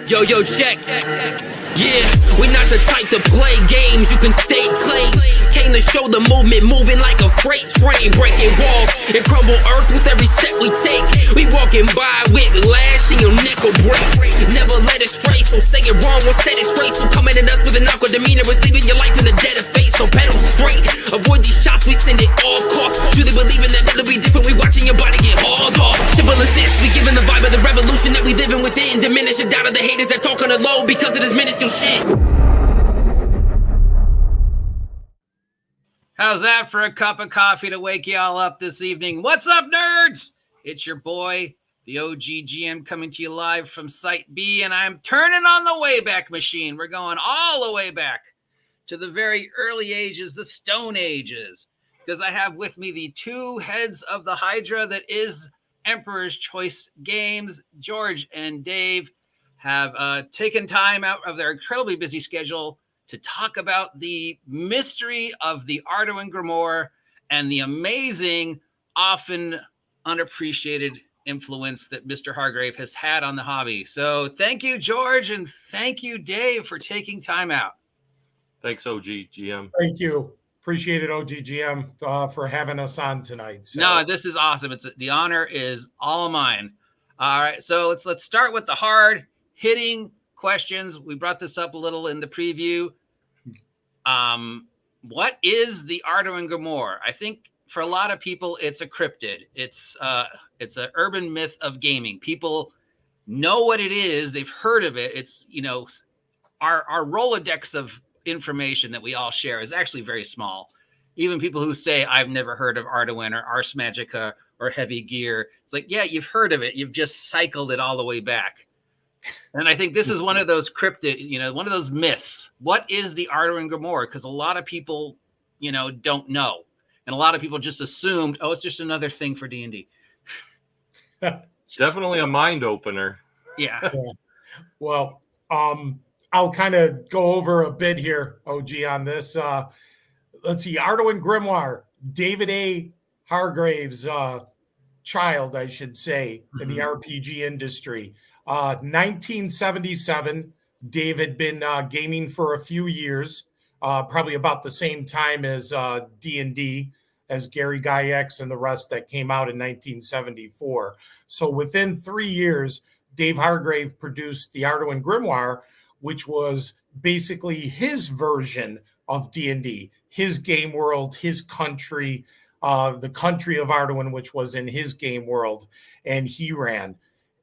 Yo, check. Yeah, we're not the type to play games. You can stake claims. Came to show the movement, moving like a freight train, breaking walls and crumble earth with every step we take. We walking by with lash and your neck will break. Never let it stray, so say it wrong or set it straight. So coming at us with an awkward demeanor is leaving your life in the dead of face. So pedal straight, avoid these shots, we send it all costs. Truly believing that it'll be different, we watching your body get hauled off. Simple as this, we giving the vibe of the revolution that we living within. Diminish the doubt of the haters that talk on the low because of this minuscule shit. How's that for a cup of coffee to wake y'all up this evening? What's up, nerds? It's your boy, the OGGM, coming to you live from Site B, and I'm turning on the Wayback Machine. We're going all the way back to the very early ages, the Stone Ages, because I have with me the two heads of the Hydra that is Emperor's Choice Games. George and Dave have taken time out of their incredibly busy schedule to talk about the mystery of the Arduin Grimoire and the amazing, often unappreciated influence that Mr. Hargrave has had on the hobby. So thank you, George, and thank you, Dave, for taking time out. Thanks, OGGM. Thank you. Appreciate it, OGGM, for having us on tonight. So. No, this is awesome. The honor is all mine. All right, so let's start with the hard-hitting questions. We brought this up a little in the preview. What is the Arduin Grimoire? I think for a lot of people, it's a cryptid. It's an urban myth of gaming. People know what it is. They've heard of it. It's, our Rolodex of information that we all share is actually very small. Even people who say, I've never heard of Arduin or Ars Magica or Heavy Gear. It's like, yeah, you've heard of it. You've just cycled it all the way back. And I think this is one of those cryptid, one of those myths. What is the Arduin Grimoire? Because a lot of people, don't know. And a lot of people just assumed, oh, it's just another thing for D&D. Definitely a mind opener. Yeah. Well, I'll kind of go over a bit here, OG, on this. Let's see, Arduin Grimoire, David A. Hargrave's child, I should say, in the RPG industry. 1977, Dave had been gaming for a few years, probably about the same time as D&D, as Gary Gygax and the rest that came out in 1974. So within 3 years, Dave Hargrave produced the Arduin Grimoire, which was basically his version of D&D, his game world, his country, the country of Arduin, which was in his game world, and he ran.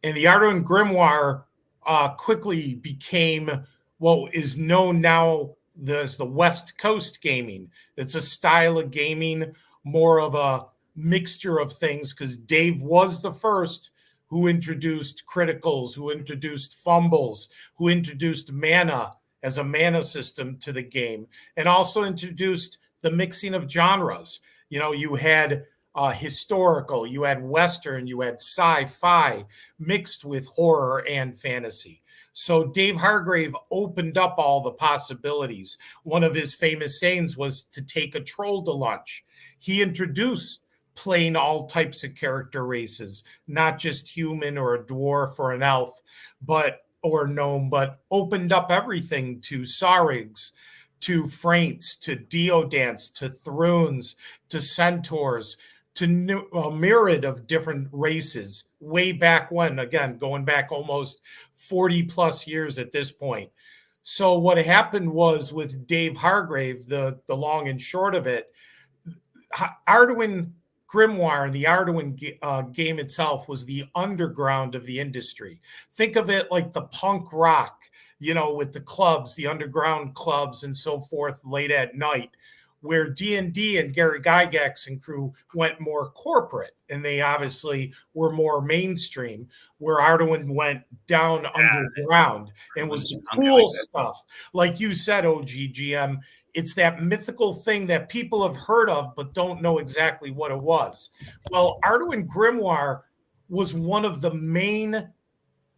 And the Arduin Grimoire quickly became what is known now as the West Coast gaming. It's a style of gaming, more of a mixture of things, because Dave was the first who introduced criticals, who introduced fumbles, who introduced mana as a mana system to the game, and also introduced the mixing of genres. You had historical, you had Western, you had sci-fi mixed with horror and fantasy. So Dave Hargrave opened up all the possibilities. One of his famous sayings was to take a troll to lunch. He introduced playing all types of character races, not just human or a dwarf or an elf, or gnome, but opened up everything to Sarigs, to Fraints, to Deodants, to Thrones, to Centaurs, to a myriad of different races way back when, again, going back almost 40 plus years at this point. So what happened was with Dave Hargrave, the long and short of it, Arduin Grimoire, the Arduin game itself, was the underground of the industry. Think of it like the punk rock, with the clubs, the underground clubs and so forth late at night, where D&D and Gary Gygax and crew went more corporate, and they obviously were more mainstream, where Arduin went down underground and was the cool stuff. Like you said, OGGM, it's that mythical thing that people have heard of but don't know exactly what it was. Well, Arduin Grimoire was one of the main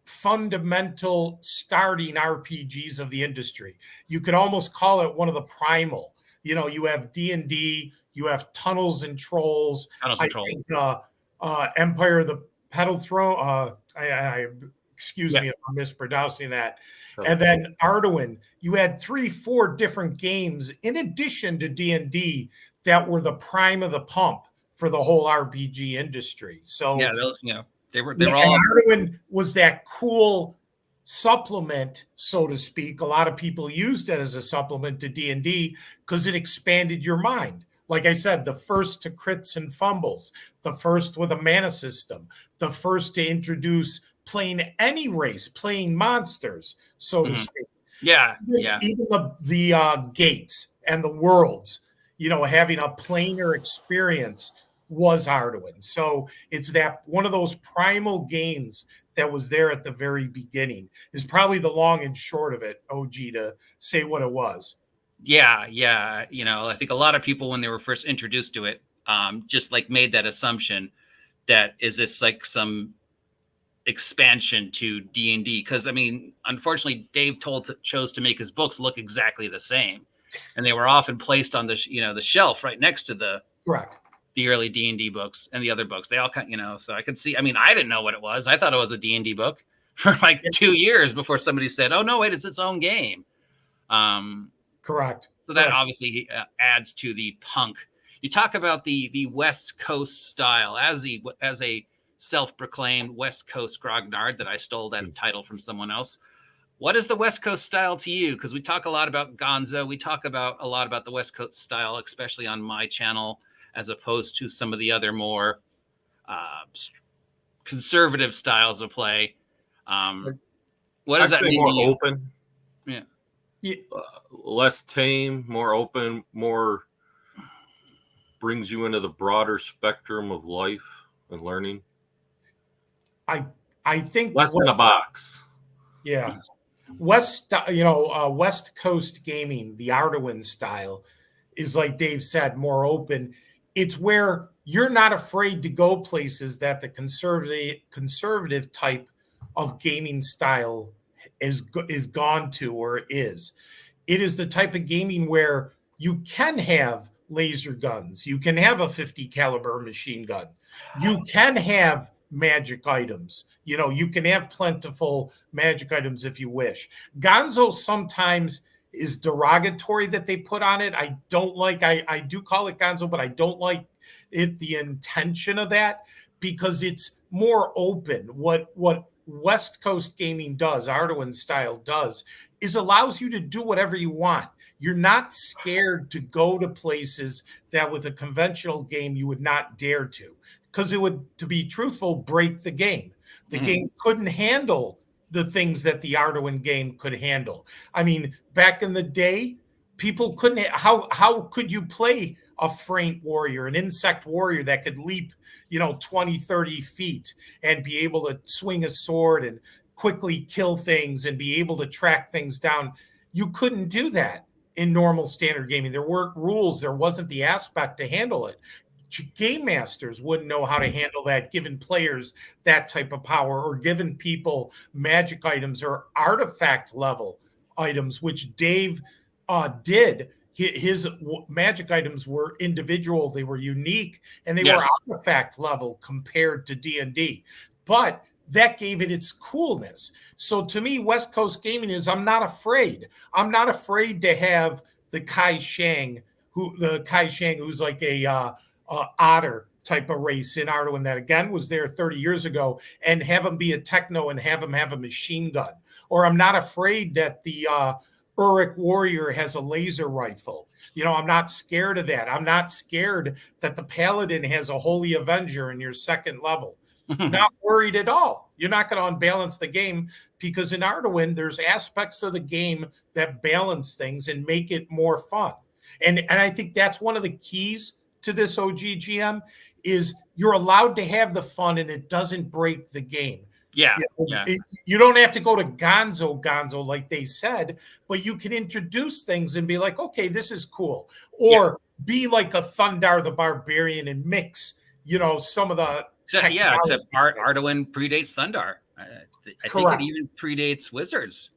fundamental starting RPGs of the industry. You could almost call it one of the primal. You have D&D, you have Tunnels and Trolls. Think Empire of the Petal Throne. I Excuse me if I'm mispronouncing that. And then Arduin, you had 3-4 different games in addition to D&D that were the prime of the pump for the whole RPG industry. So yeah, those, they were all. Arduin was that cool supplement, so to speak. A lot of people used it as a supplement to D&D because it expanded your mind. Like I said, the first to crits and fumbles, the first with a mana system, the first to introduce playing any race, playing monsters, so to speak. Yeah, Even the gates and the worlds, having a planar experience was Arduin. So it's that one of those primal games that was there at the very beginning is probably the long and short of it, OG, to say what it was. Yeah. I think a lot of people, when they were first introduced to it, just like made that assumption that is this like some expansion to D&D, because I mean, unfortunately, Dave chose to make his books look exactly the same, and they were often placed on the the shelf right next to the early D&D books and the other books. They all kind so I could see. I mean, I didn't know what it was. I thought it was a D&D book for like 2 years before somebody said, "Oh no, wait, it's its own game." Correct. So that obviously adds to the punk. You talk about the West Coast style as a self-proclaimed West Coast grognard, that I stole that title from someone else. What is the West Coast style to you? Because we talk a lot about Gonzo. We talk a lot about the West Coast style, especially on my channel, as opposed to some of the other more conservative styles of play. What does that mean? More open. Yeah. Less tame, more open, more brings you into the broader spectrum of life and learning. I think less in a box. Yeah. West Coast gaming, the Arduin style, is like Dave said, more open. It's where you're not afraid to go places that the conservative type of gaming style is gone to or is. It is the type of gaming where you can have laser guns, you can have a 50 caliber machine gun, you can have magic items, you can have plentiful magic items if you wish. Gonzo sometimes is derogatory that they put on it. I don't like, I do call it Gonzo, but I don't like it, the intention of that, because it's more open. What West Coast gaming does, Arduin style does, is allows you to do whatever you want. You're not scared to go to places that with a conventional game you would not dare to, because it would, to be truthful, break the game. The game couldn't handle the things that the Arduin game could handle. I mean, back in the day, people couldn't, how could you play a Fraint warrior, an insect warrior that could leap, 20, 30 feet and be able to swing a sword and quickly kill things and be able to track things down? You couldn't do that in normal standard gaming. There weren't rules. There wasn't the aspect to handle it. Game masters wouldn't know how to handle that, given players that type of power, or given people magic items or artifact level items, which Dave did. His magic items were individual, they were unique, and they were artifact level compared to D&D. But that gave it its coolness. So to me, West Coast gaming is, I'm not afraid. I'm not afraid to have the Kai Shang, who's like a otter type of race in Arduin that again was there 30 years ago, and have him be a techno and have him have a machine gun. Or I'm not afraid that the Uruk warrior has a laser rifle. I'm not scared of that. I'm not scared that the paladin has a holy avenger in your second level. Not worried at all. You're not going to unbalance the game, because in Arduin, there's aspects of the game that balance things and make it more fun. And I think that's one of the keys to this OGGM, is you're allowed to have the fun and it doesn't break the game. Yeah. You don't have to go to Gonzo like they said, but you can introduce things and be like, okay, this is cool. Or be like a Thundar the Barbarian and mix, some of the except Arduin predates Thundar. I think it even predates Wizards.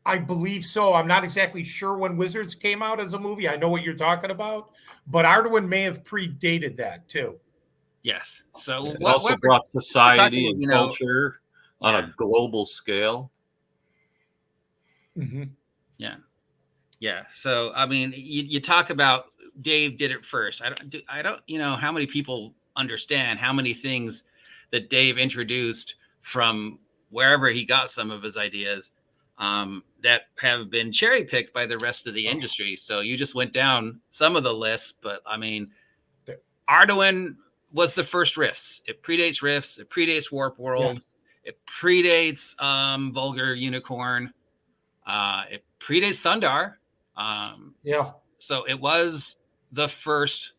I believe so. I'm not exactly sure when Wizards came out as a movie. I know what you're talking about, but Arduin may have predated that too. Yes. So it also brought society and culture on a global scale. Mm-hmm. Yeah. So, I mean, you talk about Dave did it first. I don't, how many people understand how many things that Dave introduced from wherever he got some of his ideas that have been cherry picked by the rest of the industry. So you just went down some of the lists, but I mean, Arduin was the first Rifts. It predates Rifts. It predates Warp World. Yes. It predates Vulgar Unicorn. It predates Thundar. So it was the first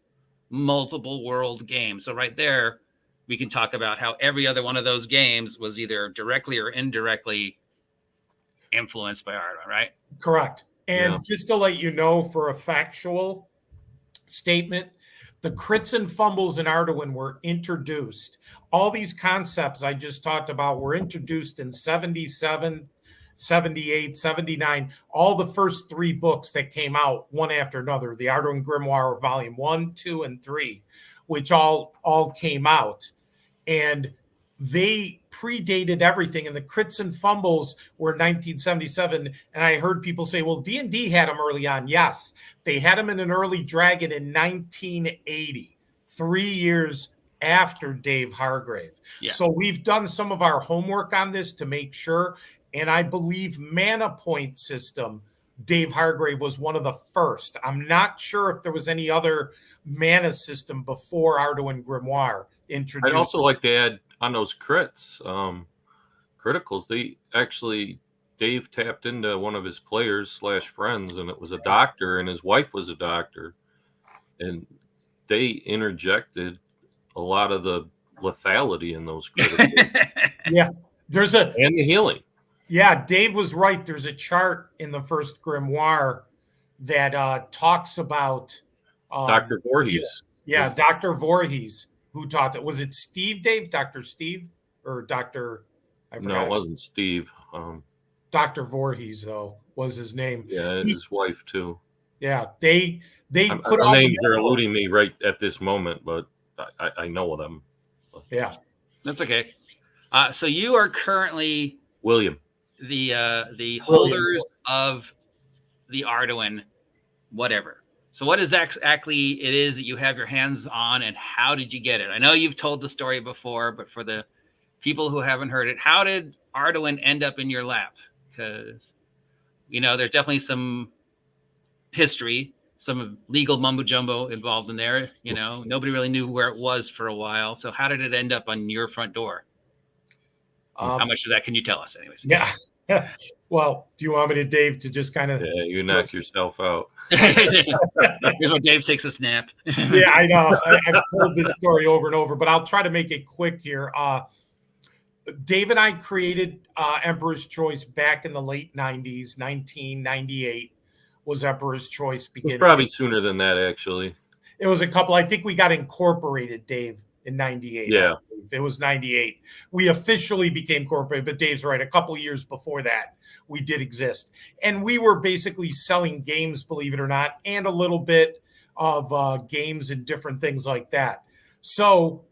multiple world game. So right there, we can talk about how every other one of those games was either directly or indirectly influenced by Arduin, right? Correct. And just to let you know, for a factual statement, the crits and fumbles in Arduin were introduced. All these concepts I just talked about were introduced in 77, 78, 79, all the first 3 books that came out one after another, the Arduin Grimoire Volume 1, 2, and 3, which all came out. And they predated everything, and the crits and fumbles were 1977. And I heard people say, well, D&D had them early on. Yes, they had them in an early Dragon in 1980, 3 years after Dave Hargrave. Yeah. So we've done some of our homework on this to make sure. And I believe Mana Point system, Dave Hargrave was one of the first. I'm not sure if there was any other mana system before Arduin Grimoire introduced. I'd also like to add on those crits, criticals, Dave tapped into one of his players / friends, and it was a doctor, and his wife was a doctor. And they interjected a lot of the lethality in those criticals. Yeah. And the healing. Yeah, Dave was right. There's a chart in the first Grimoire that talks about Dr. Voorhees. Yeah, Dr. Voorhees, who taught it. Was it Steve, Dave? Dr. Steve? Or Dr. I forgot. No, it wasn't Steve. Dr. Voorhees, though, was his name. Yeah, his wife, too. Yeah, they put all names are eluding me right at this moment, but I know them. Yeah. That's okay. So you are currently William, the holders of the Arduin, whatever. So what exactly it is that you have your hands on, and how did you get it? I know you've told the story before, but for the people who haven't heard it, how did Arduin end up in your lap? Because, there's definitely some history, some legal mumbo jumbo involved in there. Nobody really knew where it was for a while. So how did it end up on your front door? How much of that can you tell us, anyways? Yeah. Well, do you want me to, Dave, to just kind of... Yeah, you knock yourself out. Here's when Dave takes a snap. Yeah, I know. I've told this story over and over, but I'll try to make it quick here. Dave and I created Emperor's Choice back in the late 90s. 1998 was Emperor's Choice beginning. It was probably sooner than that, actually. It was a couple. I think we got incorporated, Dave, in 98. Yeah. It was 98. We officially became corporate, but Dave's right. A couple of years before that, we did exist. And we were basically selling games, believe it or not, and a little bit of games and different things like that. So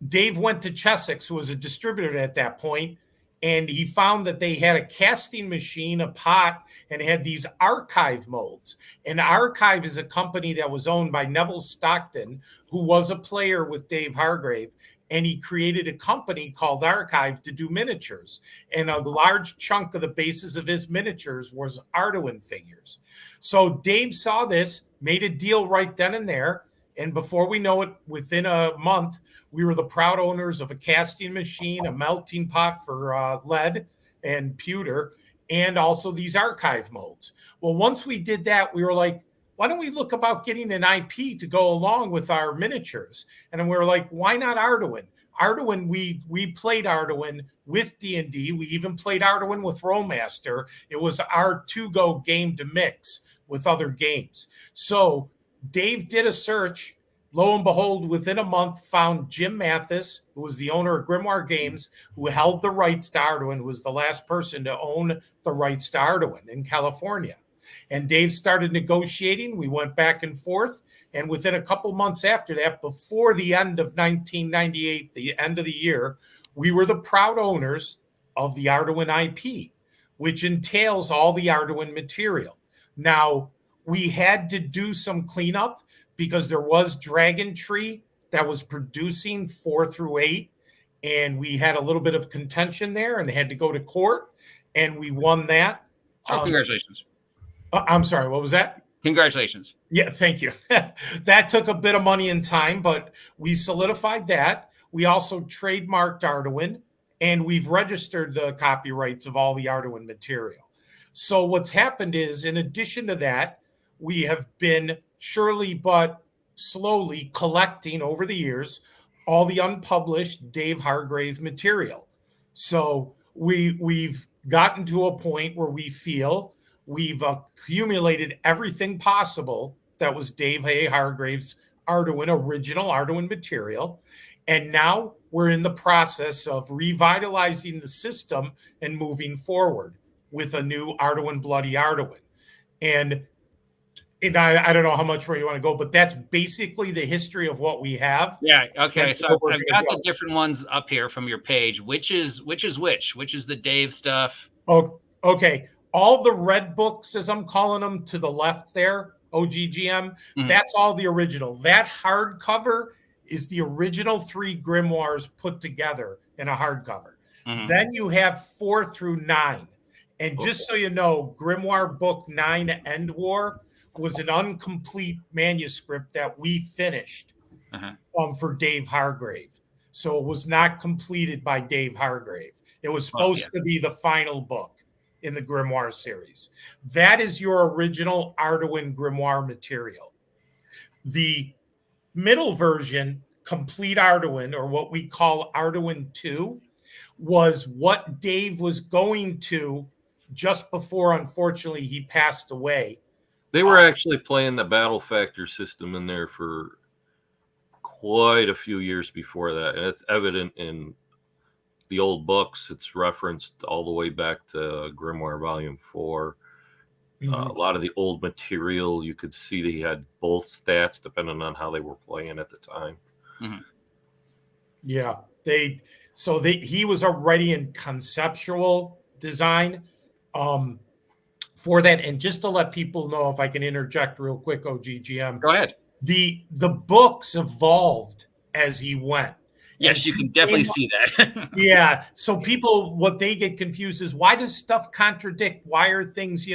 Dave went to Chessex, who was a distributor at that point, and he found that they had a casting machine, a pot, and had these archive molds. And Archive is a company that was owned by Neville Stockton, who was a player with Dave Hargrave. And he created a company called Archive to do miniatures. And a large chunk of the basis of his miniatures was Arduin figures. So Dave saw this, made a deal right then and there. And before we know it, within a month, we were the proud owners of a casting machine, a melting pot for lead and pewter, and also these archive molds. Well, once we did that, we were like, why don't we look about getting an IP to go along with our miniatures? And then we were like, why not Arduin? Arduin, we played Arduin with D&D. We even played Arduin with Rollmaster. It was our to-go game to mix with other games. So Dave did a search. Lo and behold, within a month, found Jim Mathis, who was the owner of Grimoire Games, who held the rights to Arduin, who was the last person to own the rights to Arduin in California. And Dave started negotiating. We went back and forth. And within a couple months after that, before the end of 1998, the end of the year, we were the proud owners of the Arduin IP, which entails all the Arduin material. Now, we had to do some cleanup because there was Dragon Tree that was producing 4 through 8, and we had a little bit of contention there and had to go to court, and we won that. Oh, congratulations. I'm sorry, what was that? Congratulations. Yeah, thank you. That took a bit of money and time, but we solidified that. We also trademarked Arduin, and we've registered the copyrights of all the Arduin material. So what's happened is, in addition to that, we have been surely but slowly collecting over the years all the unpublished Dave Hargrave material. So we've gotten to a point where we feel we've accumulated everything possible that was Dave Hargrave's Arduin, original Arduin material. And now we're in the process of revitalizing the system and moving forward with a new Arduin Bloody Arduin. And I don't know how much more you want to go, but that's basically the history of what we have. Yeah. Okay. And So I've got the different ones up here from your page. Which is which? Which is the Dave stuff? Oh, okay. All the red books, as I'm calling them, to the left there, OGGM, that's all the original. That hardcover is the original 3 grimoires put together in a hardcover. Then you have 4 through 9. And just so you know, Grimoire Book 9, End War, was an incomplete manuscript that we finished for Dave Hargrave. So it was not completed by Dave Hargrave. It was supposed to be the final book in the Grimoire series. That is your original Arduin Grimoire material. The middle version, Complete Arduin, or what we call Arduin 2, was what Dave was going to just before, unfortunately, he passed away. They were actually playing the Battle Factor system in there for quite a few years before that. And it's evident in the old books. It's referenced all the way back to Grimoire Volume 4. A lot of the old material, you could see that he had both stats depending on how they were playing at the time. Yeah. He was already in conceptual design for that. And just to let people know, if I can interject real quick, OGGM. Go ahead. The books evolved as he went. Yes, you can definitely see that. Yeah. So people, what they get confused is, why does stuff contradict? Why are things,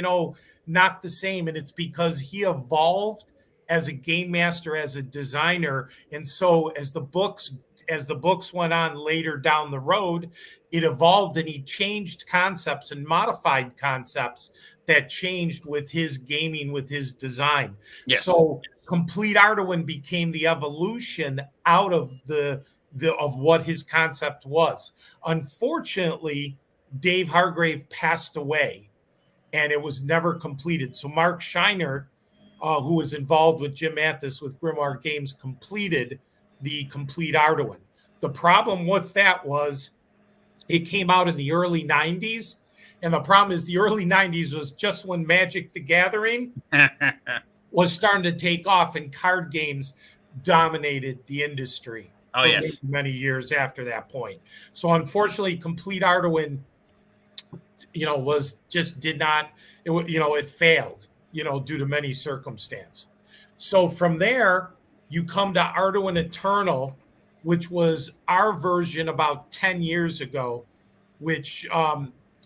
not the same? And it's because he evolved as a game master, as a designer. And so as the books went on later down the road, it evolved, and he changed concepts and modified concepts that changed with his gaming, with his design. Yes. So Complete Arduin became the evolution out of of what his concept was. Unfortunately, Dave Hargrave passed away, and it was never completed. So Mark Scheinert, who was involved with Jim Mathis with Grimoire Games, completed the Complete Arduin. The problem with that was it came out in the early 90s. And the problem is the early 90s was just when Magic the Gathering was starting to take off, and card games dominated the industry for many years after that point. So unfortunately, Complete Arduin, it failed, due to many circumstances. So from there, you come to Arduin Eternal, which was our version about 10 years ago, which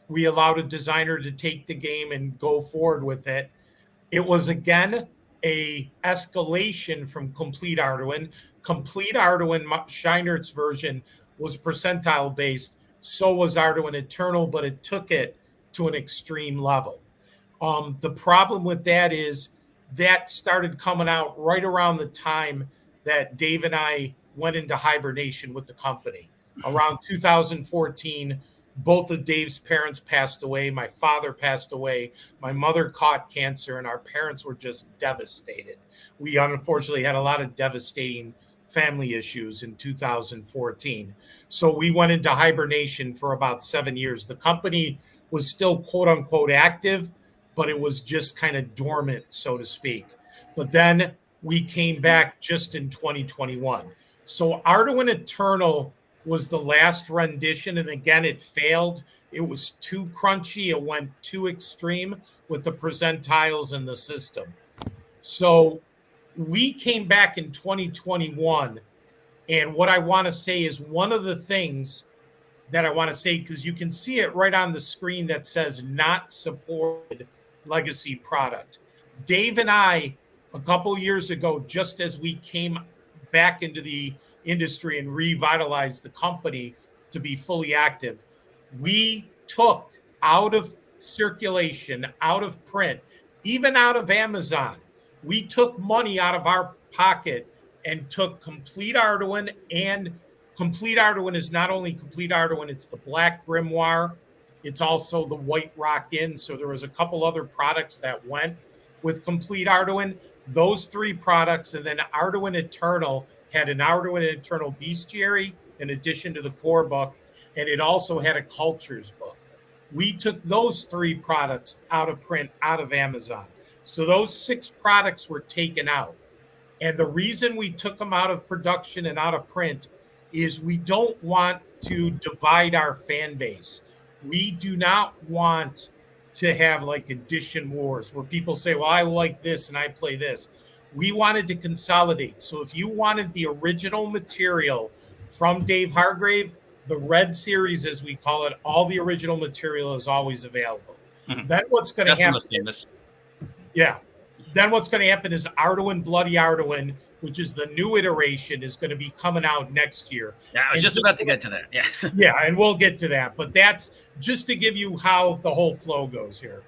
we allowed a designer to take the game and go forward with it. It was, again, a escalation from Complete Arduin. Complete Arduin, Scheinert's version, was percentile based. So was Arduin Eternal, but it took it to an extreme level. The problem with that is that started coming out right around the time that Dave and I went into hibernation with the company. Around 2014, both of Dave's parents passed away. My father passed away. My mother caught cancer, and our parents were just devastated. We unfortunately had a lot of devastating family issues in 2014. So we went into hibernation for about 7 years. The company was still quote unquote active, but it was just kind of dormant, so to speak. But then we came back just in 2021. So Arduin Eternal was the last rendition. And again, it failed. It was too crunchy. It went too extreme with the percentiles in the system. So we came back in 2021. And what I want to say is one of the things that I want to say, because you can see it right on the screen that says not supported legacy product. Dave and I, a couple years ago, just as we came back into the industry and revitalized the company to be fully active, we took out of circulation, out of print, even out of Amazon, we took money out of our pocket and took Complete Arduin. And Complete Arduin is not only Complete Arduin, it's the Black Grimoire. It's also the White Rock In. So there was a couple other products that went with Complete Arduin. Those three products, and then Arduin Eternal had an Arduin Eternal Bestiary in addition to the core book, and it also had a cultures book. We took those three products out of print, out of Amazon. So those 6 products were taken out. And the reason we took them out of production and out of print is we don't want to divide our fan base. We do not want to have like edition wars where people say, well, I like this and I play this. We wanted to consolidate. So if you wanted the original material from Dave Hargrave, the Red Series, as we call it, all the original material is always available. Mm-hmm. Then what's going to happen? Yeah. Then what's going to happen is Arduin Bloody Arduin, which is the new iteration, is going to be coming out next year. Yeah, I was just about to get to that. Yes. Yeah, and we'll get to that. But that's just to give you how the whole flow goes here.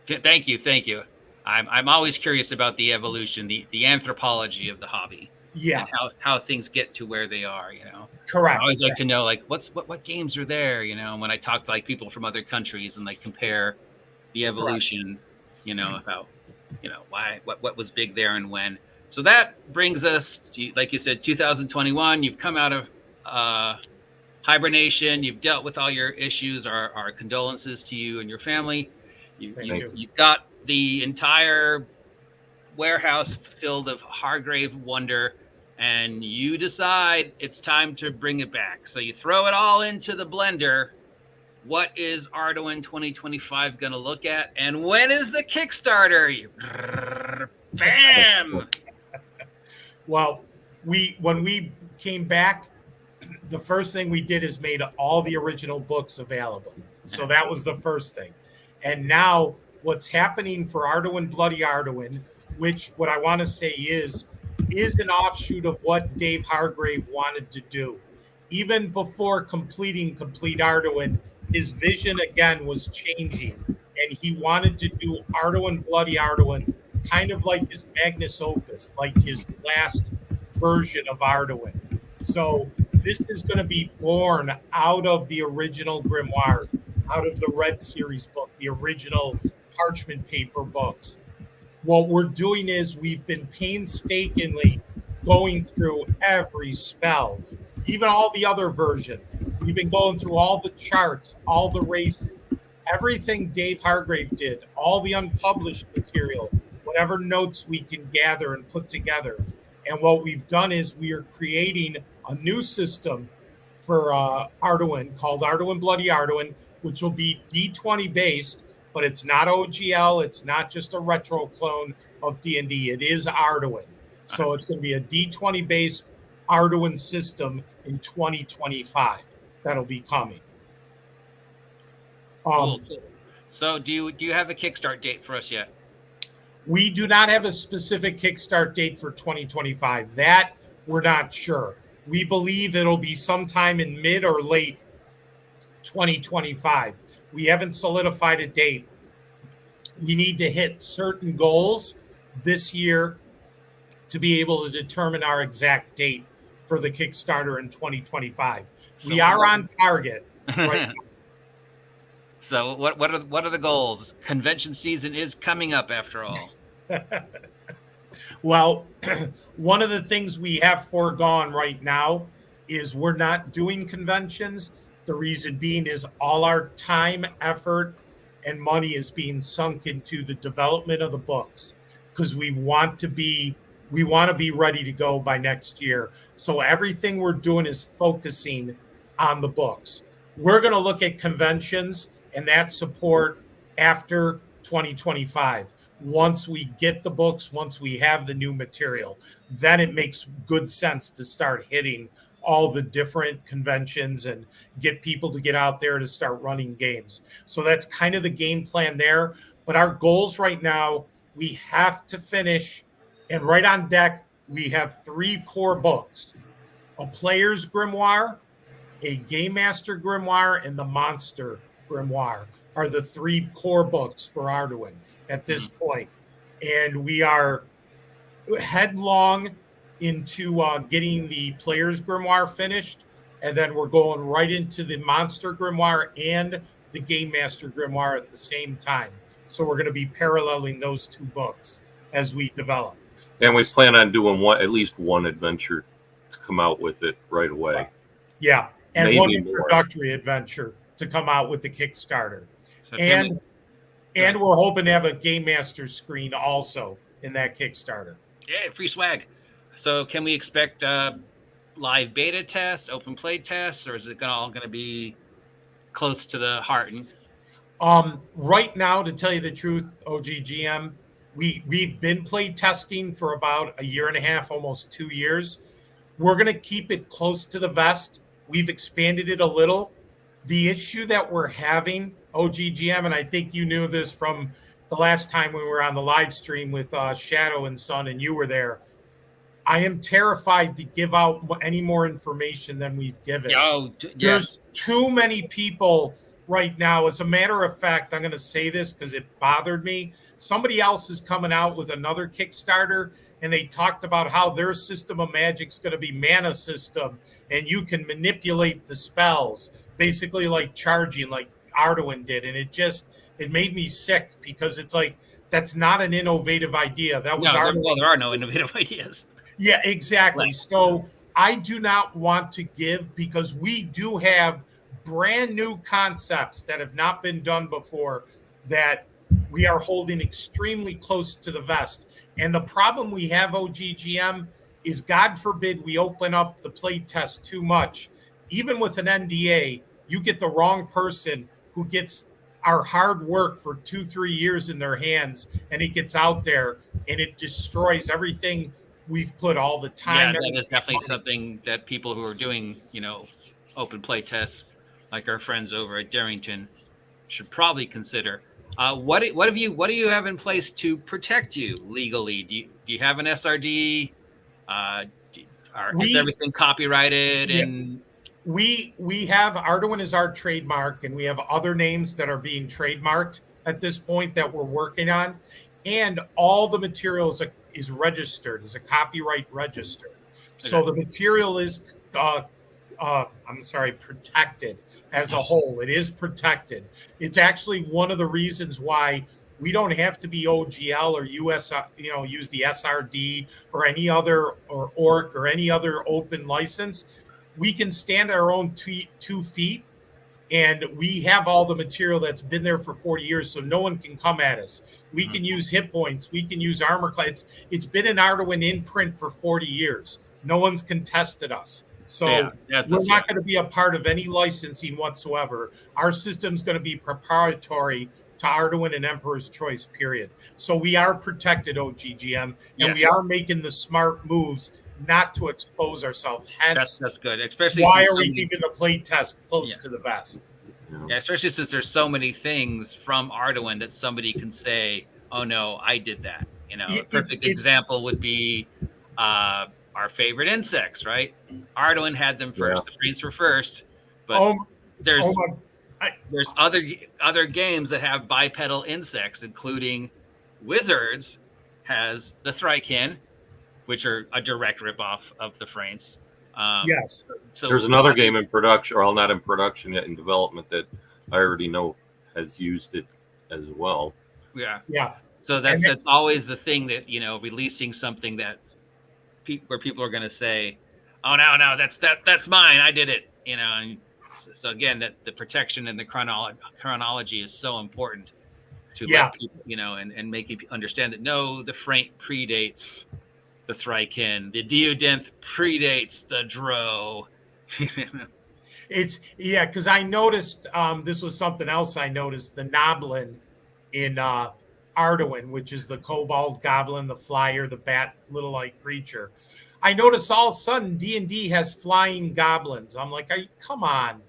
Thank you. I'm always curious about the evolution, the anthropology of the hobby. Yeah. And how things get to where they are, Correct. I always like to know, like, what games are there, when I talk to like people from other countries and like compare the evolution, about, why, what was big there and when. So that brings us to, like you said, 2021. You've come out of hibernation. You've dealt with all your issues. Our condolences to you and your family. You've got the entire warehouse filled of Hargrave wonder, and you decide it's time to bring it back. So you throw it all into the blender. What is Arduin 2025 going to look at? And when is the Kickstarter? Bam! Well, when we came back, the first thing we did is made all the original books available. So that was the first thing. And now what's happening for Arduin Bloody Arduin, which what I want to say is an offshoot of what Dave Hargrave wanted to do. Even before completing Complete Arduin, his vision again was changing, and he wanted to do Arduin Bloody Arduin kind of like his magnus opus, like his last version of Arduin. So this is going to be born out of the original grimoires, out of the Red Series book, the original parchment paper books. What we're doing is we've been painstakingly going through every spell, even all the other versions. We've been going through all the charts, all the races, everything Dave Hargrave did, all the unpublished material, whatever notes we can gather and put together. And what we've done is we are creating a new system for Arduin called Arduin Bloody Arduin, which will be D20 based, but it's not OGL. It's not just a retro clone of D&D. It is Arduin. So it's going to be a D20 based Arduin system in 2025 that'll be coming. Cool. So do you have a Kickstart date for us yet? We do not have a specific Kickstart date for 2025. That we're not sure. We believe it'll be sometime in mid or late 2025. We haven't solidified a date. We need to hit certain goals this year to be able to determine our exact date for the Kickstarter in 2025. We are on target right now. So what are the goals? Convention season is coming up after all. Well, one of the things we have foregone right now is we're not doing conventions. The reason being is all our time, effort, and money is being sunk into the development of the books because we want to be ready to go by next year. So everything we're doing is focusing on the books. We're going to look at conventions and that support after 2025. Once we get the books, once we have the new material, then it makes good sense to start hitting all the different conventions and get people to get out there to start running games. So that's kind of the game plan there. But our goals right now, we have to finish, and right on deck, we have 3 core books: a player's grimoire, a game master grimoire, and the monster grimoire are the 3 core books for Arduin at this point. And we are headlong into getting the player's grimoire finished, and then we're going right into the monster grimoire and the game master grimoire at the same time. So we're going to be paralleling those 2 books as we develop. And we plan on doing at least one adventure to come out with it right away. Yeah, and maybe one more introductory adventure to come out with the Kickstarter. So And we're hoping to have a game master screen also in that Kickstarter. yeah, free swag. So can we expect live beta tests, open play tests, or is it all going to be close to the heart? Right now, to tell you the truth, OGGM, we've been play testing for about 1.5 years, almost 2 years. We're going to keep it close to the vest. We've expanded it a little. The issue that we're having, OGGM, and I think you knew this from the last time we were on the live stream with Shadow and Son, and you were there. I am terrified to give out any more information than we've given. There's too many people right now. As a matter of fact, I'm going to say this because it bothered me. Somebody else is coming out with another Kickstarter, and they talked about how their system of magic's going to be mana system, and you can manipulate the spells, basically like charging, like Arduin did. And it made me sick because it's like, that's not an innovative idea. That was Arduin. Well, there are no innovative ideas. Yeah, exactly. So I do not want to give, because we do have brand new concepts that have not been done before that we are holding extremely close to the vest. And the problem we have, OGGM, is God forbid we open up the play test too much. Even with an NDA, you get the wrong person who gets our hard work for 2-3 years in their hands, and it gets out there and it destroys everything we've put all the time. Yeah, that is definitely something that people who are doing, open play tests, like our friends over at Darrington, should probably consider. What do you have in place to protect you legally? Do you have an SRD? Is everything copyrighted? Yeah. And we have Arduin as our trademark, and we have other names that are being trademarked at this point that we're working on, and all the materials is registered, is a copyright registered. So the material is protected as a whole. It is protected. It's actually one of the reasons why we don't have to be OGL or US, use the SRD or any other, or ORC or any other open license. We can stand our own 2 feet, and we have all the material that's been there for 40 years, so no one can come at us. We can use hit points. We can use armor class. It's been an Arduin in print for 40 years. No one's contested us. So we're not going to be a part of any licensing whatsoever. Our system's going to be proprietary to Arduin and Emperor's Choice, period. So we are protected, OGGM, and we are making the smart moves not to expose ourselves. Hence, that's good. Especially why are we keeping the play test close to the vest? Yeah, especially since there's so many things from Arduin that somebody can say, "Oh no, I did that." A perfect example would be our favorite insects, right? Arduin had them first. The Frames were first, but there's other games that have bipedal insects, including Wizards has the Thrykin, which are a direct ripoff of the Frames. Yes. So there's another game in production, or not in production yet, in development, that I already know has used it as well. Yeah. Yeah. So that's always the thing that, releasing something that where people are going to say, "Oh no, that's mine. I did it." And so again, that the protection and the chronology is so important to let people, and make you understand that no, the Frank predates the Thrykin, the Deodenth predates the Dro. Because I noticed this was something else I noticed, the Noblin in Arduin, which is the kobold goblin, the flyer, the bat little like creature. I noticed all of a sudden D&D has flying goblins. I'm like, come on.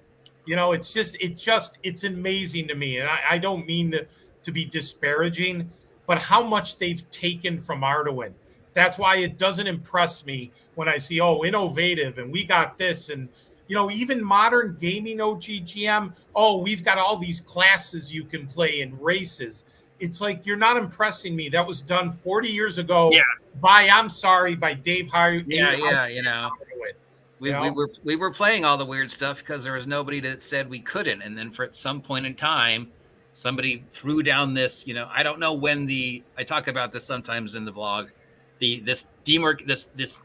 It's amazing to me. And I don't mean to be disparaging, but how much they've taken from Arduin. That's why it doesn't impress me when I see, innovative, and we got this. And, even modern gaming OGGM, we've got all these classes you can play in races. It's like, you're not impressing me. That was done 40 years ago by Dave Hardy. We were playing all the weird stuff because there was nobody that said we couldn't. And then at some point in time, somebody threw down this, I don't know when I talk about this sometimes in the vlog, this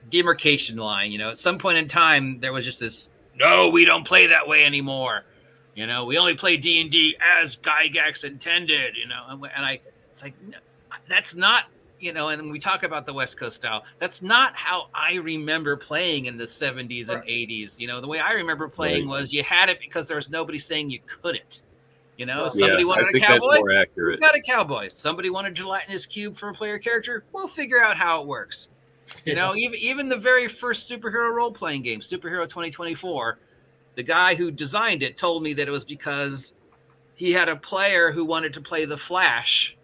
demarcation line, at some point in time, there was just this, no, we don't play that way anymore. We only play D&D as Gygax intended, and it's like, no, that's not, and we talk about the West Coast style. That's not how I remember playing in the 70s and 80s. The way I remember playing was you had it because there was nobody saying you couldn't. Somebody wanted a cowboy. That's more accurate. We got a cowboy. Somebody wanted a gelatinous cube for a player character. We'll figure out how it works. Even the very first superhero role-playing game, Superhero 2024, the guy who designed it told me that it was because he had a player who wanted to play the Flash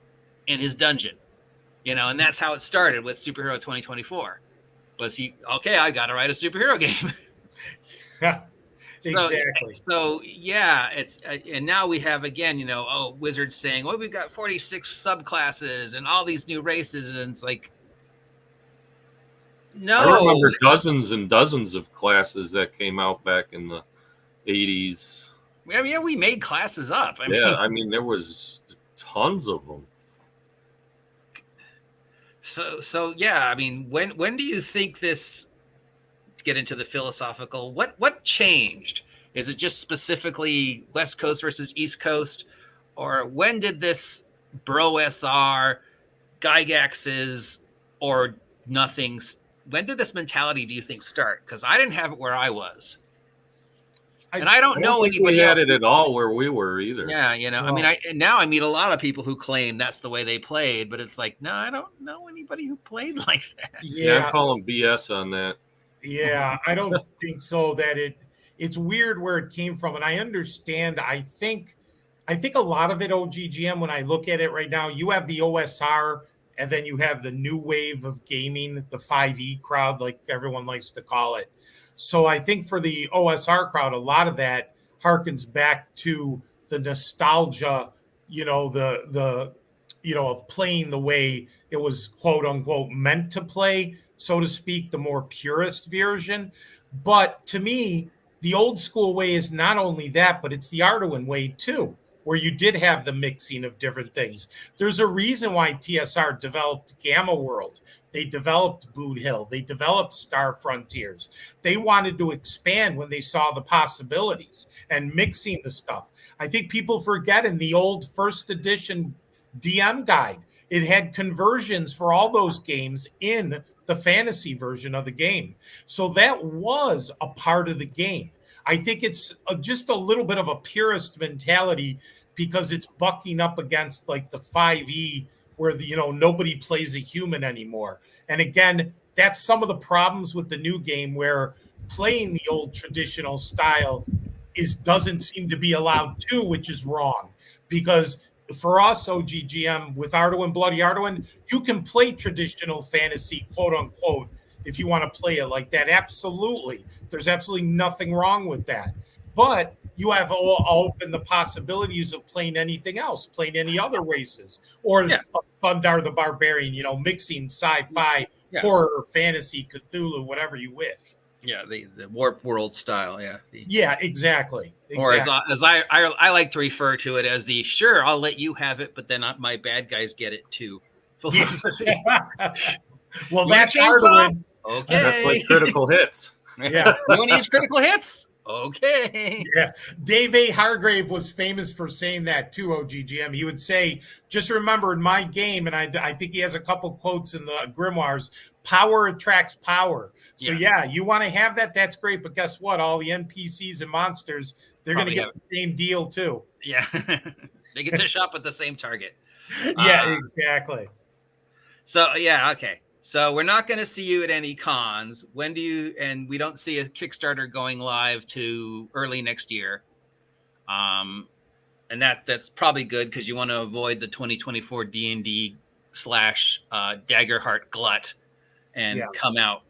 in his dungeon, and that's how it started with Superhero 2024. I got to write a superhero game. Exactly. So it's and now we have again, Wizards saying, well, we've got 46 subclasses and all these new races, and it's like, no. I remember dozens and dozens of classes that came out back in the 80s. Yeah, we made classes up. I mean, there was tons of them. So yeah, I mean, when do you think this? Get into the philosophical, what changed? Is it just specifically West Coast versus East Coast, or when did this Bro SR, Gygaxes, or nothings? When did this mentality, do you think, start? Because I didn't have it where I was, and I don't know anybody had else it at all where we were either. Yeah, I mean, now I meet a lot of people who claim that's the way they played, but it's like, no, I don't know anybody who played like that. Yeah, I call them BS on that. Yeah, I don't think so. That it's weird where it came from, and I understand. I think a lot of it, OGGM, when I look at it right now, you have the OSR, and then you have the new wave of gaming, the 5e crowd, like everyone likes to call it. So I think for the OSR crowd, a lot of that harkens back to the nostalgia, of playing the way it was, quote unquote, meant to play, so to speak, the more purist version. But to me, the old school way is not only that, but it's the Arduin way too, where you did have the mixing of different things. There's a reason why TSR developed Gamma World. They developed Boot Hill. They developed Star Frontiers. They wanted to expand when they saw the possibilities and mixing the stuff. I think people forget in the old first edition DM guide, it had conversions for all those games in the fantasy version of the game. So that was a part of the game. I think it's just a little bit of a purist mentality because it's bucking up against like the 5e where nobody plays a human anymore. And again, that's some of the problems with the new game where playing the old traditional style doesn't seem to be allowed to, which is wrong. Because for us, OGGM, with Arduin, Bloody Arduin, you can play traditional fantasy, quote unquote, if you want to play it like that. Absolutely. There's absolutely nothing wrong with that. But you have open the possibilities of playing anything else, playing any other races, or Thundar the Barbarian, mixing sci-fi, horror, fantasy, Cthulhu, whatever you wish. Yeah, the Warp World style. Yeah, exactly. Or as I like to refer to it as the sure, I'll let you have it, but then my bad guys get it too philosophy. Well, that's Arduin. Okay, that's like critical hits. Yeah, you want to use critical hits? Okay. Yeah, Dave A. Hargrave was famous for saying that too, OGGM. He would say, just remember in my game, and I think he has a couple quotes in the grimoires, power attracts power. So yeah, you want to have that, that's great. But guess what? All the NPCs and monsters, they're going to get the same deal too. Yeah. They get to shop at the same Target. Yeah, exactly. So yeah, okay. So we're not going to see you at any cons. When do you? And we don't see a Kickstarter going live to early next year. And that's probably good because you want to avoid the 2024 D&D / Daggerheart glut and come out,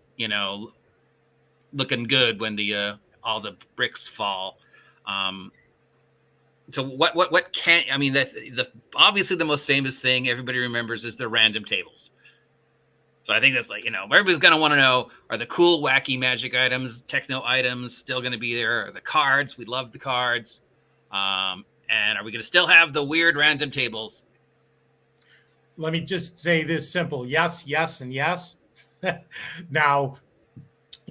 looking good when the all the bricks fall. So what can I mean? That obviously the most famous thing everybody remembers is the random tables. So I think that's everybody's going to want to know, are the cool, wacky magic items, techno items still going to be there? Are the cards? We love the cards. And are we going to still have the weird random tables? Let me just say this simple. Yes, yes, and yes. Now,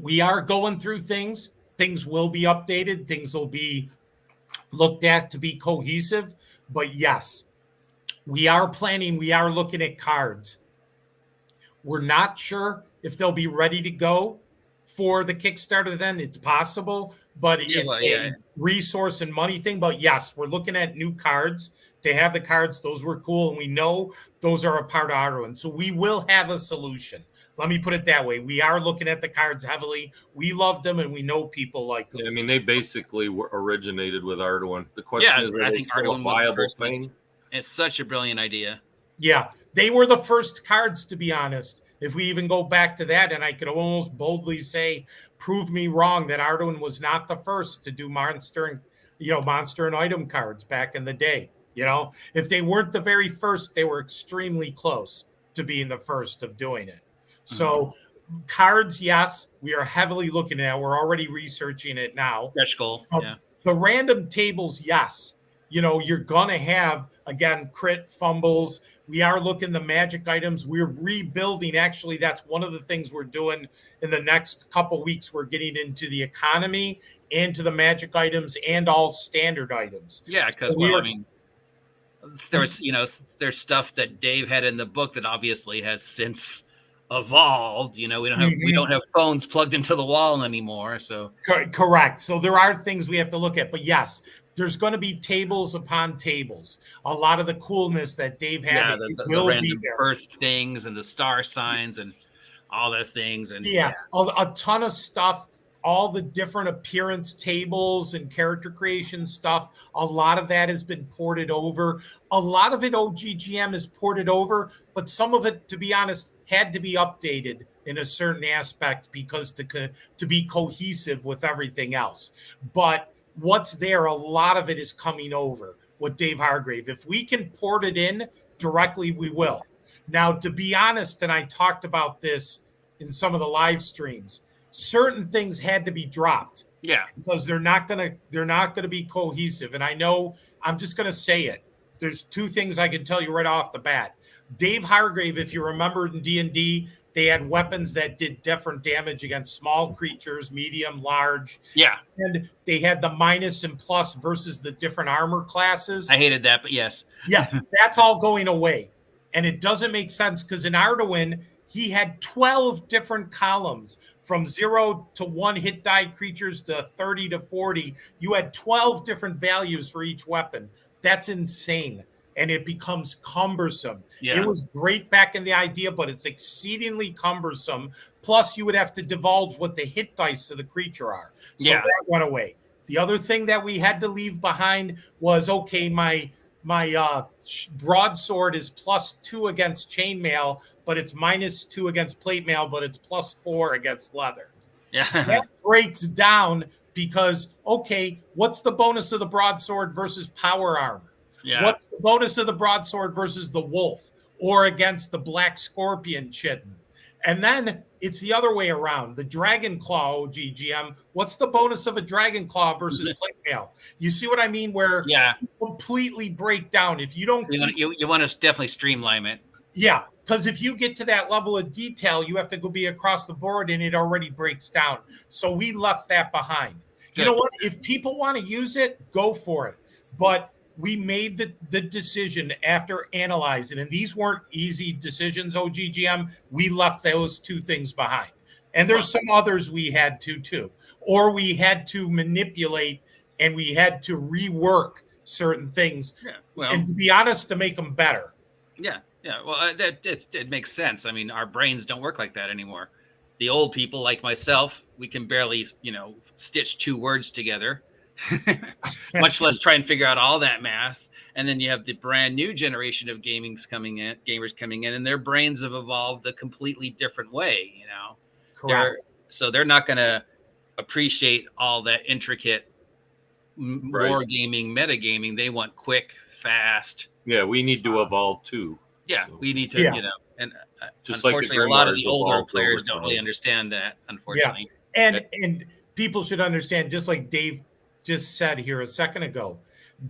we are going through things. Things will be updated. Things will be looked at to be cohesive. But yes, we are planning. We are looking at cards. We're not sure if they'll be ready to go for the Kickstarter then. It's possible, but it's a resource and money thing. But yes, we're looking at new cards. To have the cards, those were cool, and we know those are a part of Arduin. So we will have a solution. Let me put it that way. We are looking at the cards heavily. We love them, and we know people like them. Yeah, I mean, they basically originated with Arduin. The question is, I think Arduin a viable thing? It's such a brilliant idea. Yeah, they were the first cards, to be honest. If we even go back to that, and I could almost boldly say, prove me wrong, that Arduin was not the first to do monster and item cards back in the day. If they weren't the very first, they were extremely close to being the first of doing it. So cards, yes, we are heavily looking at. We're already researching it now. Stretch goal. The random tables, yes. You're going to have, again, crit fumbles. We are looking the magic items. We're rebuilding. Actually, that's one of the things we're doing in the next couple weeks. We're getting into the economy and to the magic items and all standard items. Yeah, because, there's stuff that Dave had in the book that obviously has since evolved. We don't have phones plugged into the wall anymore. So correct. So there are things we have to look at. But yes, there's going to be tables upon tables. A lot of the coolness that Dave had the will random be there. Earth things and the star signs and all those things. And a ton of stuff. All the different appearance tables and character creation stuff. A lot of that has been ported over. A lot of it OGGM is ported over, but some of it, to be honest, had to be updated in a certain aspect because to be cohesive with everything else. But what's there, a lot of it is coming over with Dave Hargrave. If we can port it in directly, we will. Now, to be honest, and I talked about this in some of the live streams, certain things had to be dropped. Yeah. Because they're not gonna be cohesive. And I know, I'm just gonna say it. There's two things I can tell you right off the bat. Dave Hargrave, if you remember in D&D, they had weapons that did different damage against small creatures, medium, large. Yeah. And they had the minus and plus versus the different armor classes. I hated that, but yes. Yeah, that's all going away. And it doesn't make sense because in Arduin, he had 12 different columns from 0 to 1 hit die creatures to 30 to 40. You had 12 different values for each weapon. That's insane. And it becomes cumbersome. Yeah. It was great back in the idea, but it's exceedingly cumbersome. Plus, you would have to divulge what the hit dice of the creature are. So that went away. The other thing that we had to leave behind was, okay, my broadsword is +2 against chainmail, but it's -2 against plate mail, but it's +4 against leather. Yeah. That breaks down because, okay, what's the bonus of the broadsword versus power armor? Yeah. What's the bonus of the broadsword versus the wolf or against the black scorpion chitin? And then it's the other way around. The dragon claw OGGM, what's the bonus of a dragon claw versus plate mail? You see what I mean? Where you completely break down. If you don't, you want to definitely streamline it. Yeah, because if you get to that level of detail, you have to go be across the board and it already breaks down. So we left that behind. You know what? If people want to use it, go for it. But we made the decision after analyzing, and these weren't easy decisions, OGGM. We left those two things behind. And there's some others we had to too. Or we had to manipulate and we had to rework certain things. Yeah, well, and to be honest, to make them better. Yeah. Well, it makes sense. I mean, our brains don't work like that anymore. The old people like myself, we can barely, stitch two words together, much less try and figure out all that math. And then you have the brand new generation of gamers coming in, and their brains have evolved a completely different way, Correct. So they're not going to appreciate all that intricate war gaming, metagaming. They want quick, fast. Yeah, we need to evolve too. Yeah, we need to, and just unfortunately, like a lot of the Grimoires older evolved players over don't time. really understand that, unfortunately. And people should understand, just like Dave just said here a second ago,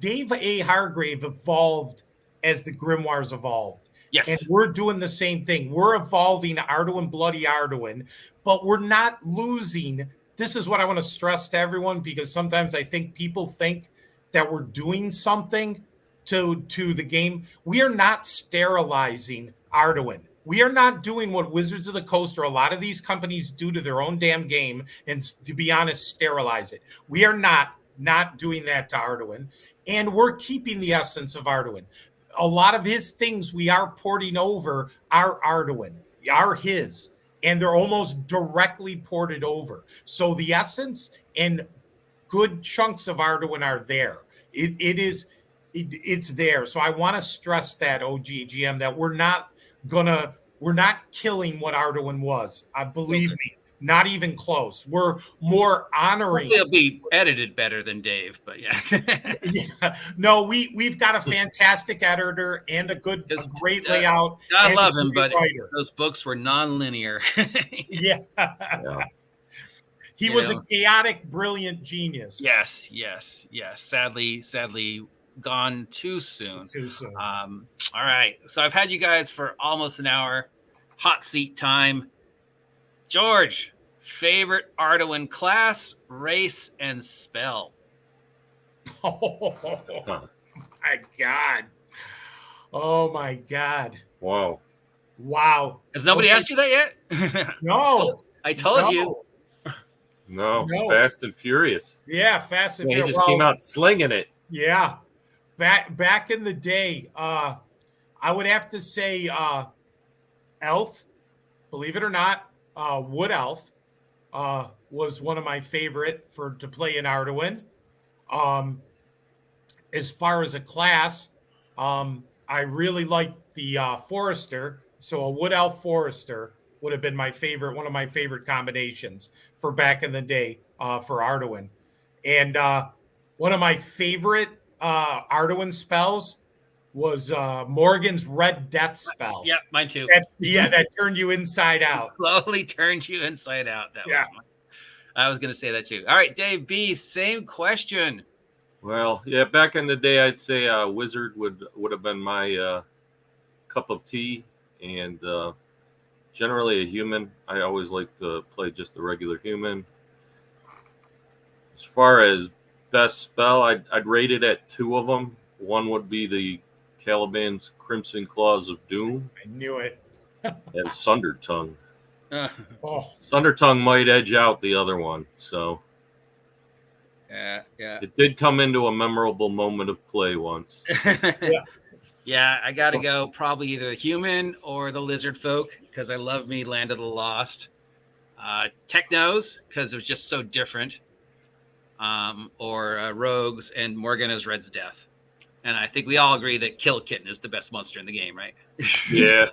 Dave A. Hargrave evolved as the Grimoires evolved. Yes. And we're doing the same thing. We're evolving Arduin Bloody Arduin, but we're not losing. This is what I want to stress to everyone, because sometimes I think people think that we're doing something to the game. We are not sterilizing Arduin. We are not doing what Wizards of the Coast or a lot of these companies do to their own damn game and, to be honest, sterilize it. We are not doing that to Arduin, and we're keeping the essence of Arduin. A lot of his things we are porting over are Arduin, are his, and they're almost directly ported over. So the essence and good chunks of Arduin are there. It's there. So I want to stress that, OGGM, that we're not killing what Arduin was. I believe me, not even close. We're more honoring. Hopefully it'll be edited better than Dave, but yeah. No, we've got a fantastic editor and a great layout. I love him, but those books were non-linear. Yeah. He was a chaotic, brilliant genius. Yes. Sadly gone too soon. All right. So I've had you guys for almost an hour. Hot seat time. George, favorite Arduin class, race, and spell? Oh my God. Oh my God. Wow. Has nobody asked you that yet? No. I told you. No. Fast and Furious. Yeah, Fast and He Furious. just came out slinging it. Yeah. Back in the day, I would have to say Elf, believe it or not. Wood Elf was one of my favorite to play in Arduin. As far as a class, I really liked the Forester. So a Wood Elf Forester would have been one of my favorite combinations for back in the day for Arduin. And one of my favorite Arduin spells was Morgan's Red Death spell. Yep, mine too. That turned you inside out. Slowly turned you inside out. I was going to say that too. All right, Dave B, same question. Well, yeah, back in the day, I'd say Wizard would have been my cup of tea, and generally a human. I always like to play just the regular human. As far as best spell, I'd rate it at two of them. One would be the Caliban's Crimson Claws of Doom. I knew it. And Sunder Tongue. Oh. Sunder Tongue might edge out the other one. So yeah. It did come into a memorable moment of play once. Yeah, I got to go probably either the human or the lizard folk, because I love me Land of the Lost. Technos, because it was just so different. Or Rogues and Morgana's Red's Death. And I think we all agree that Kill Kitten is the best monster in the game, right? Yeah.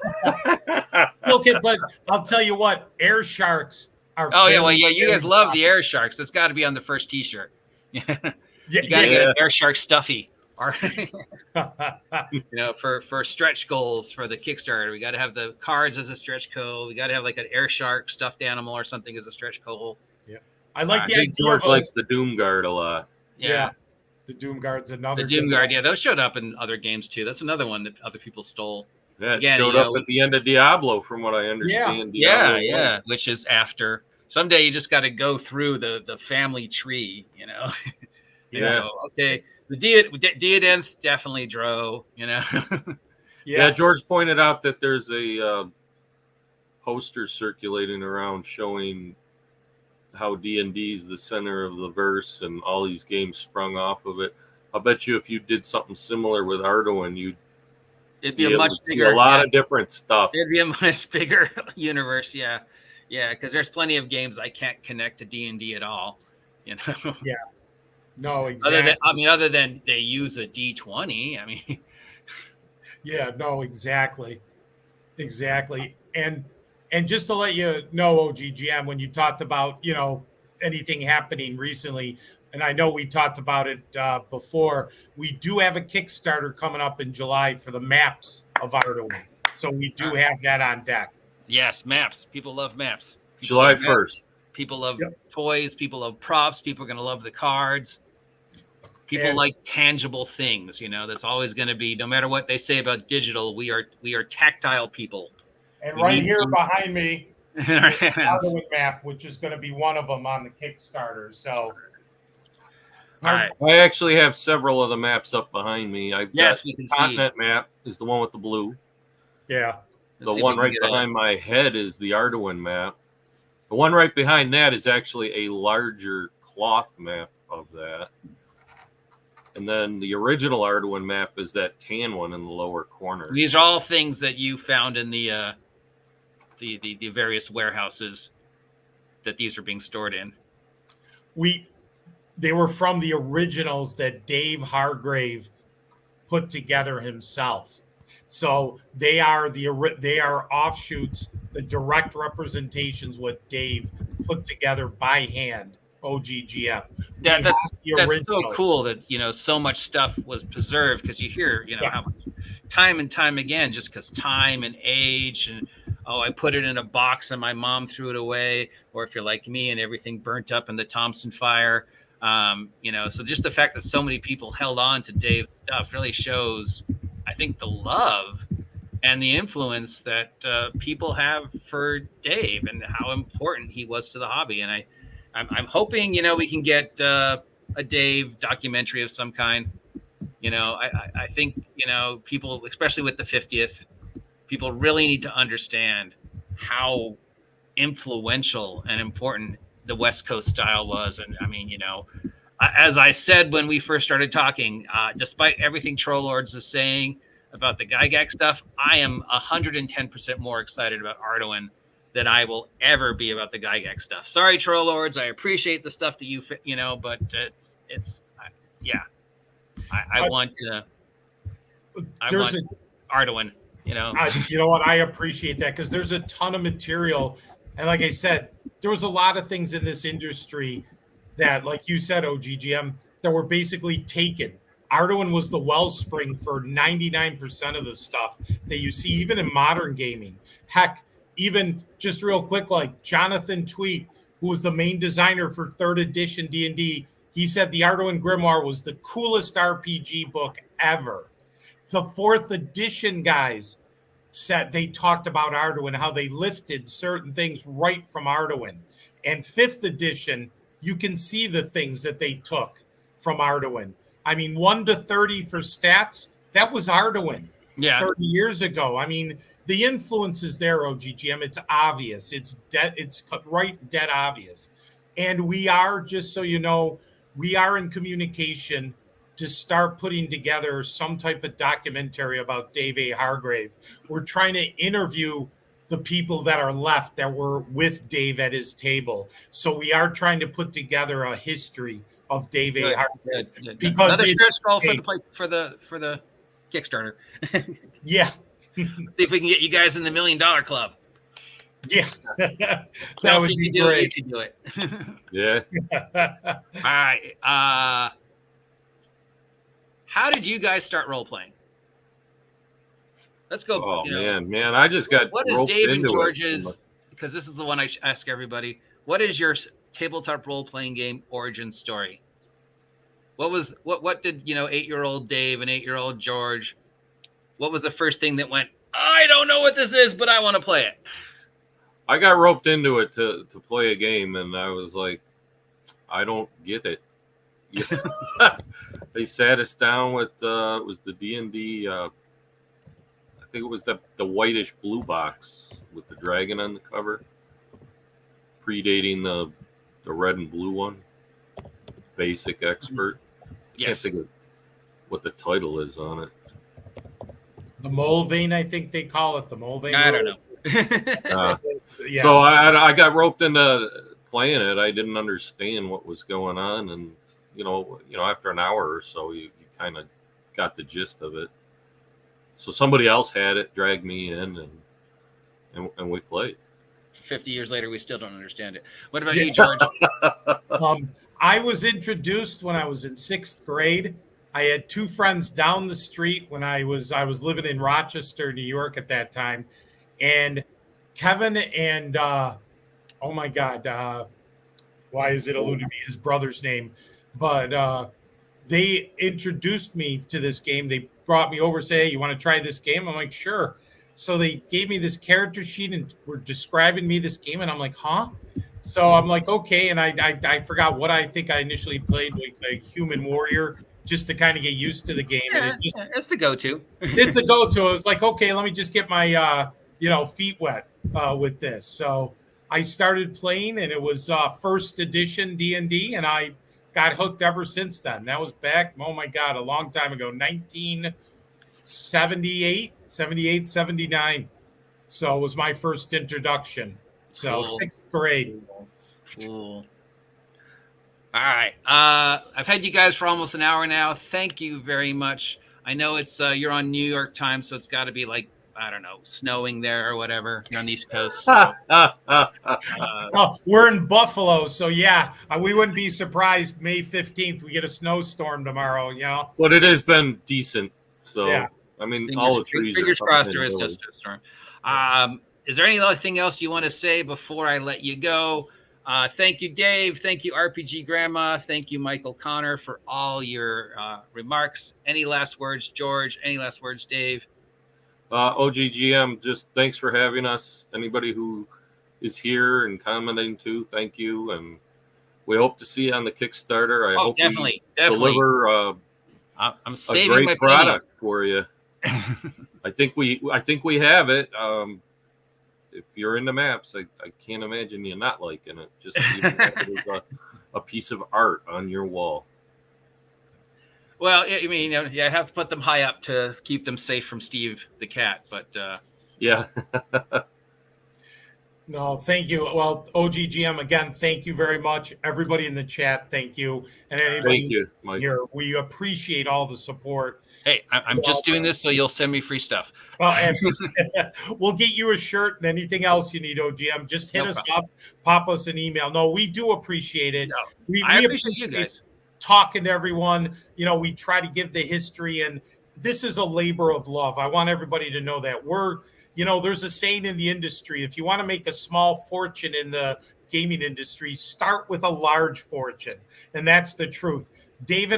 Kill Kitten, but I'll tell you what, air sharks are. Oh, yeah. Well, yeah, you guys love the air sharks. That's got to be on the first T-shirt. You got to get an air shark stuffy. Or, for stretch goals for the Kickstarter, we got to have the cards as a stretch goal. We got to have like an air shark stuffed animal or something as a stretch goal. Yeah, I like the idea. George likes the Doom Guard a lot. Yeah. The Doom Guard's another. The Doom Guard, those showed up in other games too. That's another one that other people stole. Yeah, it showed up at the end of Diablo, from what I understand. Yeah, which is after someday you just got to go through the family tree, you know. Okay, the Diadenth definitely Dro, you know. Yeah, George pointed out that there's a poster circulating around showing how D&D is the center of the verse and all these games sprung off of it. I'll bet you if you did something similar with Arduin, it'd be a much bigger, a lot of different stuff. It'd be a much bigger universe, yeah, because there's plenty of games I can't connect to D&D at all, you know. Yeah, no, exactly. Other than they use a D20, I mean. Yeah, no, exactly. And just to let you know, OGGM, when you talked about, you know, anything happening recently, and I know we talked about it before, we do have a Kickstarter coming up in July for the maps of Arduin. So we do have that on deck. Yes, maps. People love maps. July 1st. People love toys. People love props. People are going to love the cards. People like tangible things, you know. That's always going to be, no matter what they say about digital, we are tactile people. And right here behind me, Arduin map, which is going to be one of them on the Kickstarter. So, I actually have several of the maps up behind me. We can continent see. Map is the one with the blue. Yeah. The one right behind my head is the Arduin map. The one right behind that is actually a larger cloth map of that. And then the original Arduin map is that tan one in the lower corner. These are all things that you found in the various warehouses that these are being stored in. They were from the originals that Dave Hargrave put together himself. So they are offshoots, the direct representations what Dave put together by hand. OGGM. Yeah, that's so cool that, you know, so much stuff was preserved, because you hear, you know, how much time and time again, just because time and age and I put it in a box and my mom threw it away, or if you're like me and everything burnt up in the Thompson fire, you know. So just the fact that so many people held on to Dave's stuff really shows, I think, the love and the influence that people have for Dave and how important he was to the hobby. And I'm hoping, you know, we can get a Dave documentary of some kind. You know, I think, you know, people, especially with the 50th, people really need to understand how influential and important the West Coast style was. And I mean, you know, as I said when we first started talking, despite everything Troll Lords is saying about the Gygax stuff, I am 110% more excited about Arduin than I will ever be about the Gygax stuff. Sorry, Troll Lords. I appreciate the stuff that you know, but I want Arduin, you know. You know what? I appreciate that, because there's a ton of material. And like I said, there was a lot of things in this industry that, like you said, OGGM, that were basically taken. Arduin was the wellspring for 99% of the stuff that you see, even in modern gaming. Heck, even just real quick, like Jonathan Tweet, who was the main designer for 3rd edition D&D, he said the Arduin Grimoire was the coolest RPG book ever. The 4th edition guys said they talked about Arduin, how they lifted certain things right from Arduin. And 5th edition, you can see the things that they took from Arduin. I mean, 1 to 30 for stats, that was Arduin 30 years ago. I mean, the influence is there, OGGM. It's obvious. It's dead obvious. And we are, just so you know, we are in communication to start putting together some type of documentary about Dave A. Hargrave. We're trying to interview the people that are left that were with Dave at his table. So we are trying to put together a history of Dave A. Hargrave. Good. Because another stretch goal for the Kickstarter. Yeah. See if we can get you guys in the $1 Million Club. Yeah. That would be great. You can do it. Yeah. All right. How did you guys start role playing? Let's go. Oh, man. I just got what is Dave and George's, because this is the one I ask everybody. What is your tabletop role playing game origin story? What did, you know, 8-year-old Dave and 8-year-old George, what was the first thing that went, I don't know what this is, but I want to play it? I got roped into it to play a game, and I was like, I don't get it. Yeah. They sat us down with it was the D&D. I think it was the whitish blue box with the dragon on the cover, predating the red and blue one. Basic expert. Yes. Can't think of what the title is on it. The Mulvane, I think they call it the Mulvane. I don't know. Yeah. So I got roped into playing it. I didn't understand what was going on, and you know, after an hour or so, you kind of got the gist of it. So somebody else had it, dragged me in, and we played. 50 years later, we still don't understand it. What about you, George? I was introduced when I was in 6th grade. I had 2 friends down the street when I was living in Rochester, New York at that time, and Kevin and oh my God, why is it eluding me his brother's name? But they introduced me to this game. They brought me over, say, hey, you want to try this game? I'm like, sure. So they gave me this character sheet and were describing me this game, and I'm like, huh? So I'm like, okay, and I forgot what I think I initially played, like a human warrior, just to kind of get used to the game. Yeah, And it just it's the go-to. it's a go-to. I was like, okay, let me just get my feet wet with this. So I started playing, and it was first edition D&D, and I got hooked ever since then. That was back, oh my God, a long time ago, 1978, 79. So it was my first introduction. So Cool. 6th grade. Cool. All right. I've had you guys for almost an hour now. Thank you very much. I know it's you're on New York time, so it's got to be like, I don't know, snowing there or whatever. You're on the East Coast. So, We're in Buffalo, so yeah, we wouldn't be surprised. May 15th, we get a snowstorm tomorrow. You know, But it has been decent. So Yeah. I mean, all the trees. Fingers are crossed fucking there is no really- snowstorm. Is there anything else you want to say before I let you go? Thank you, Dave. Thank you, RPG Grandma. Thank you, Michael Connor, for all your remarks. Any last words, George? Any last words, Dave? OGGM, just thanks for having us. Anybody who is here and commenting too, thank you. And we hope to see you on the Kickstarter. I hope definitely. we deliver I'm a saving great my product for you. I think we have it. If you're into maps, I can't imagine you not liking it. Just even it is a piece of art on your wall. Well, I mean, I have to put them high up to keep them safe from Steve the cat. But Yeah. no, thank you. Well, OGGM again, thank you very much. Everybody in the chat, thank you, and anybody Thank you, Mike. here, we appreciate all the support. hey, I'm just doing this so you'll send me free stuff. Well, absolutely. We'll get you a shirt and anything else you need, OGM. Just hit No us up, pop us an email. No, we do appreciate it. No, We I appreciate you guys. talking to everyone. You know, we try to give the history, and this is a labor of love. I want everybody to know that there's a saying in the industry: if you want to make a small fortune in the gaming industry, start with a large fortune. And that's the truth. Dave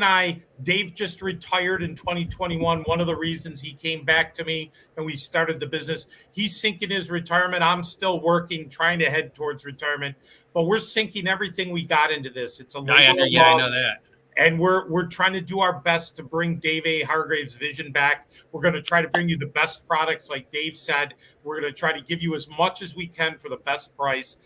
just retired in 2021. One of the reasons he came back to me and we started the business, he's sinking his retirement. I'm still working, trying to head towards retirement, but we're sinking everything we got into this. It's a labor I of know love. that. And we're trying to do our best to bring Dave A. Hargrave's vision back. We're going to try to bring you the best products, like Dave said. We're going to try to give you as much as we can for the best price.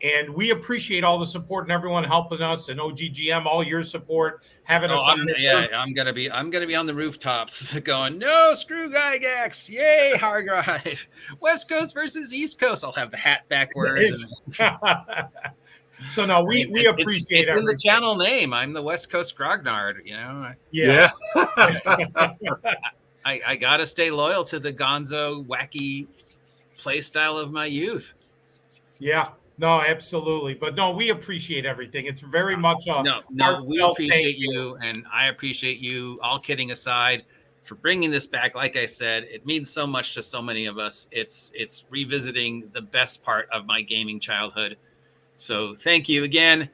And we appreciate all the support and everyone helping us, and OGGM, all your support, having us on. I'm gonna be on the rooftops going, no, screw Gygax, yay, Hargrave, West Coast versus East Coast. I'll have the hat backwards. So no, we appreciate it. It's in the channel name. I'm the West Coast Grognard. You know. Yeah. I gotta stay loyal to the Gonzo wacky play style of my youth. Yeah. No, absolutely. But no, we appreciate everything. It's very much we appreciate you, and I appreciate you, all kidding aside, for bringing this back. Like I said, it means so much to so many of us. It's revisiting the best part of my gaming childhood. So thank you again.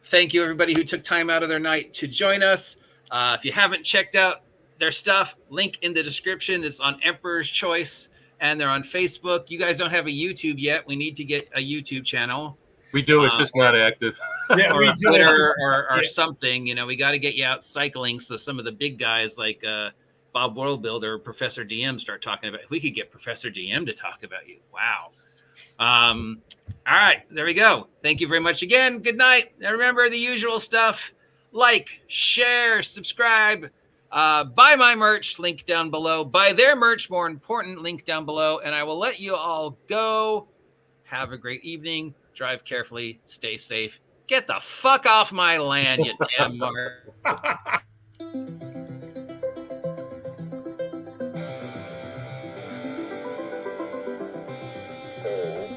Thank you, everybody who took time out of their night to join us. If you haven't checked out their stuff, link in the description. It's on Emperor's Choice. and they're on Facebook. You guys don't have a YouTube yet. We need to get a YouTube channel. We do. It's just not active. Yeah, Or we a do. Twitter or Yeah. something. You know, we got to get you out cycling so some of the big guys like Bob Worldbuilder or Professor DM start talking about. If we could get Professor DM to talk about you, wow. All right, there we go. Thank you very much again. Good night. And remember the usual stuff: like, share, subscribe, buy my merch, link down below. Buy their merch, more important, link down below. And I will let you all go. Have a great evening. Drive carefully. Stay safe. Get the fuck off my land, you damn mark.